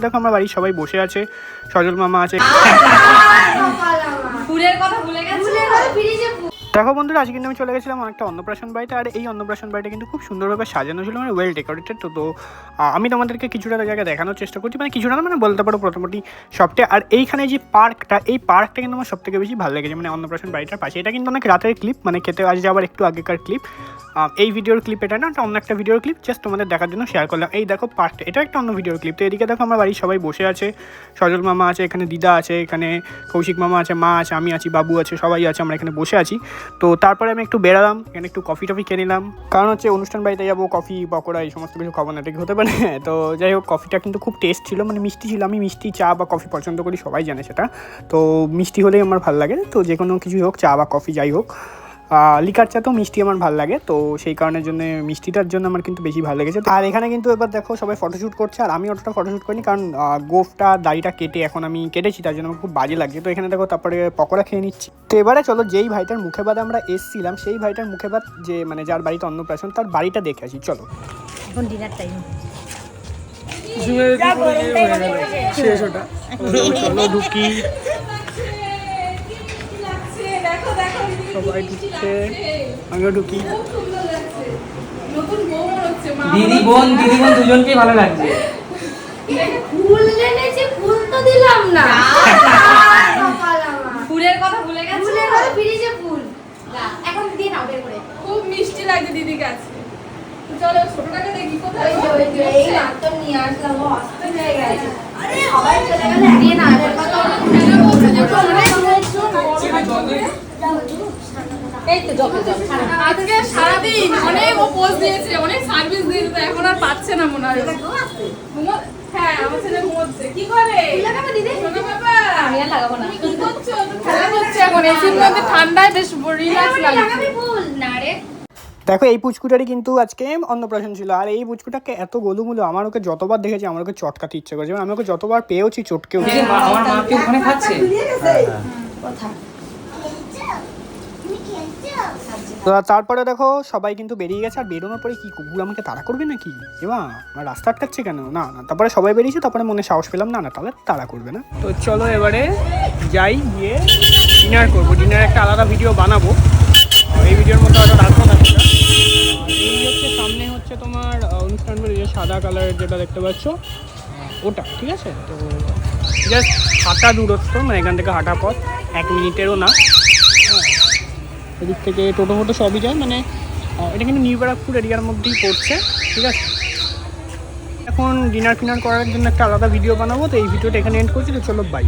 দেখো আমার বাড়ির সবাই বসে আছে, সজল মামা আছে। দেখো বন্ধুরা, আজকে কিন্তু আমি চলে গেছিলাম একটা অন্নপ্রাশন বাড়িতে, আর এই অন্নপ্রাশন বাড়িটা কিন্তু খুব সুন্দরভাবে সাজানো ছিল, মানে ওয়েল ডেকোরেটেড। তো আমি তোমাদেরকে কিছুটা জায়গা দেখানোর চেষ্টা করছি, মানে কিছুটা না, মানে বলতে পারো মোটামুটি সবটা। আর এইখানে যে পার্কটা, এই পার্কটা কিন্তু আমার সবথেকে বেশি ভালো লেগেছে, মানে অন্নপ্রাশন বাড়িটার পাশে। এটা কিন্তু অনেক রাতের ক্লিপ, মানে খেতে আজ যাওয়ার একটু আগেকার ক্লিপ। এই ভিডিওর ক্লিপ এটা না, এটা অন্য একটা ভিডিওর ক্লিপ, জাস্ট তোমাদের দেখার জন্য শেয়ার করলাম। এই দেখো পার্কটা, এটা একটা অন্য ভিডিওর ক্লিপ। তো এদিকে দেখো আমার বাড়ির সবাই বসে আছে, সজল মামা আছে, এখানে দিদা আছে, এখানে কৌশিক মামা আছে, মা আছে, আমি আছি, বাবু আছে, সবাই আছে, আমরা এখানে বসে আছি। তো তারপরে আমি একটু বেরালাম, এখানে একটু কফি টফি খেয়ে নিলাম, কারণ হচ্ছে অনুষ্ঠান বাড়িতে যাবো, কফি পকোড়া এই সমস্ত কিছু খাবো না, এটা কি হতে পারে? তো যাই হোক, কফিটা কিন্তু খুব টেস্ট ছিল, মানে মিষ্টি ছিল। আমি মিষ্টি চা বা কফি পছন্দ করি, সবাই জানে সেটা। তো মিষ্টি হলেই আমার ভালো লাগে, তো যে কোনো কিছুই হোক, চা বা কফি যাই হোক। লিকার চা তো মিষ্টি আমার ভালো লাগে, তো সেই কারণের জন্য মিষ্টিটার জন্য আমার কিন্তু বেশি ভালো লেগেছে। আর এখানে কিন্তু এবার দেখো সবাই ফটোশ্যুট করছে, আর আমি অতটা ফটোশ্যুট করিনি, কারণ গোফটা দাড়িটা কেটে এখন আমি কেটেছি, তার জন্য আমার খুব বাজে লাগছে। তো এখানে দেখো তারপরে পকোড়া খেয়ে নিচ্ছি। তো এবারে চলো, যেই ভাইটার মুখে বাদে আমরা এসছিলাম, সেই ভাইটার মুখে বাদ, যে মানে যার বাড়িতে অন্নপ্রাশন, তার বাড়িটা দেখে আসি। চলো, এখন ডিনার টাইম চলো ঢুকি। সবাই ঢুকছে, আমিও ঢুকি। দিদি বোন দুজনকেই ভালো লাগছে। ফুল এনেছি, ফুল তো দিলাম না। ফুলের কথা ভুলে গেছি। ফুলের কথা ফ্রিজে ফুল। এখন দিয়ে নাও বের করে। খুব মিষ্টি লাগছে দিদির কাছে। চলো ছোটটাকে দেখি কোথায়। এই মাত্র নিয়ে আসলাম, ও অস্ত হয়ে গেছে। আরে সবাই চলে গেলে দিয়ে না। এই তো জবে আজকে সারাদিন অনেক ও পোজ দিয়েছে, অনেক সার্ভিস দিয়েছে, এখন আর পাচ্ছে না মনে হয়। হ্যাঁ, আমার ছেলে ঘুমোচ্ছে। কি করে লাগাবে দিদি? শোনো বাবা, আমি আর লাগাবো না। কি করছো? তো খেলা করছে এখন, এসির মধ্যে ঠান্ডায় বেশ রিল্যাক্স লাগছে। লাগাবি ফুল না রে। দেখো এই পুচকুটারই কিন্তু আজকে অন্নপ্রাশন ছিল, আর এই পুচকুটাকে এত গোলুমুলো, আমার ওকে যতবার দেখেছি আমার ওকে চটকাতে ইচ্ছে করেছে, আমি ওকে যতবার পেয়েছি চটকেও। আমার মা কি ওখানে খাচ্ছে? তো তারপরে দেখো সবাই কিন্তু বেরিয়ে গেছে, আর বেরোনোর পরে কি কুকুর আমাকে তাড়া করবে নাকি? এবার আমার রাস্তা আটকাচ্ছে কেন? না না, তারপরে সবাই বেরিয়েছে, তারপরে মনে সাহস পেলাম, না না তাহলে তাড়া করবে না। তো চলো এবারে যাই, গিয়ে ডিনার করবো। ডিনার একটা আলাদা ভিডিও বানাবো, এই ভিডিওর মধ্যে হয়তো রাখবো না সেটা। এই হচ্ছে সামনে হচ্ছে তোমার অনুষ্ঠান বাড়ি, যে সাদা কালারের যেটা দেখতে পাচ্ছ ওটা, ঠিক আছে? তো জাস্ট হাঁটা দূরত্ব, মানে এখান থেকে হাঁটা পথ 1 মিনিটেরও না। এদিক থেকে টোটো ফোটো সবই যায়, মানে এটা কিন্তু নিউ ব্যারাকপুর এরিয়ার মধ্যেই পড়ছে, ঠিক আছে? এখন ডিনার ফিনার করার জন্য একটা আলাদা ভিডিও বানাবো, তো এই ভিডিওটা এখানে এন্ড করছি। তো চলো বাই।